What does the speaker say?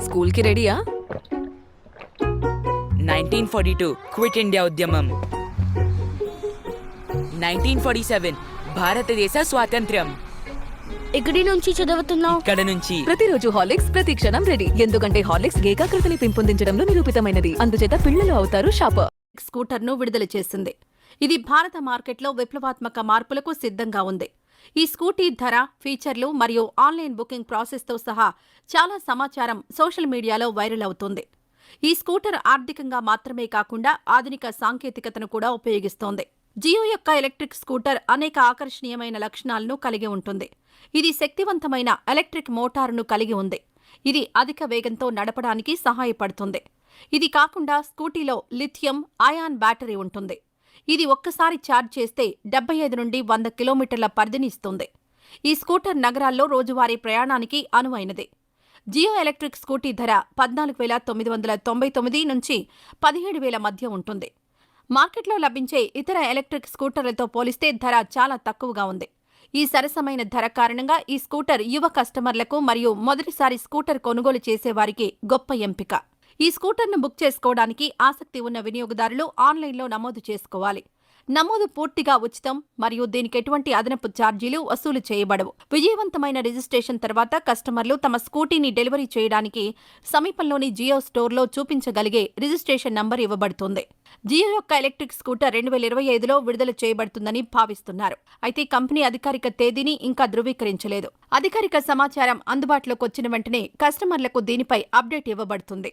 స్కూల్కి రెడీయా? 1942 quit India ఉద్యమం. 1947 భారతదేశ స్వాతంత్ర్యం. ఎక్కడి నుంచి చదువుతున్నావు? ఇక్కడ నుంచి. ప్రతిరోజు హార్లిక్స్, ప్రతి క్షణం రెడీ. ఎందుకంటే హార్లిక్స్ ఏకాగ్రతని పెంపొందించడంలో నిరూపితమైనది. అందుచేత పిల్లలు అవుతారు షాపర్. స్కూటర్ను విడుదల చేసింది. ఇది భారత మార్కెట్లో విప్లవాత్మక మార్పులకు సిద్ధంగా ఉంది. ఈ స్కూటీ ధర, ఫీచర్లు మరియు ఆన్లైన్ బుకింగ్ ప్రాసెస్తో సహా చాలా సమాచారం సోషల్ మీడియాలో వైరల్ అవుతుంది. ఈ స్కూటర్ ఆర్థికంగా మాత్రమే కాకుండా ఆధునిక సాంకేతికతను కూడా ఉపయోగిస్తోంది. జియో యొక్క ఎలక్ట్రిక్ స్కూటర్ అనేక ఆకర్షణీయమైన లక్షణాలను కలిగి ఉంటుంది. ఇది శక్తివంతమైన ఎలక్ట్రిక్ మోటారును కలిగి ఉంది. ఇది అధిక వేగంతో నడపడానికి సహాయపడుతుంది. ఇది కాకుండా స్కూటీలో లిథియం అయాన్ బ్యాటరీ ఉంటుంది. ఇది ఒక్కసారి ఛార్జ్ చేస్తే 75 నుండి 100 కిలోమీటర్ల పరిధిని ఇస్తుంది. ఈ స్కూటర్ నగరాల్లో రోజువారీ ప్రయాణానికి అనువైనది. జియో ఎలక్ట్రిక్ స్కూటీ ధర 14,999 నుంచి 17,000 మధ్య ఉంటుంది. మార్కెట్లో లభించే ఇతర ఎలక్ట్రిక్ స్కూటర్లతో పోలిస్తే ధర చాలా తక్కువగా ఉంది. ఈ సరసమైన ధర కారణంగా ఈ స్కూటర్ యువ కస్టమర్లకు మరియు మొదటిసారి స్కూటర్ కొనుగోలు చేసేవారికి గొప్ప ఎంపిక. ఈ స్కూటర్ను బుక్ చేసుకోవడానికి ఆసక్తి ఉన్న వినియోగదారులు ఆన్లైన్లో నమోదు చేసుకోవాలి. నమోదు పూర్తిగా ఉచితం మరియు దీనికి ఎటువంటి అదనపు ఛార్జీలు వసూలు చేయబడవు. విజయవంతమైన రిజిస్ట్రేషన్ తర్వాత కస్టమర్లు తమ స్కూటీని డెలివరీ చేయడానికి సమీపంలోని జియో స్టోర్లో చూపించగలిగే రిజిస్ట్రేషన్ నంబర్ ఇవ్వబడుతుంది. జియో యొక్క ఎలక్ట్రిక్ స్కూటర్ 2025లో విడుదల చేయబడుతుందని భావిస్తున్నారు. అయితే కంపెనీ అధికారిక తేదీని ఇంకా ధృవీకరించలేదు. అధికారిక సమాచారం అందుబాటులోకి వచ్చిన వెంటనే కస్టమర్లకు దీనిపై అప్డేట్ ఇవ్వబడుతుంది.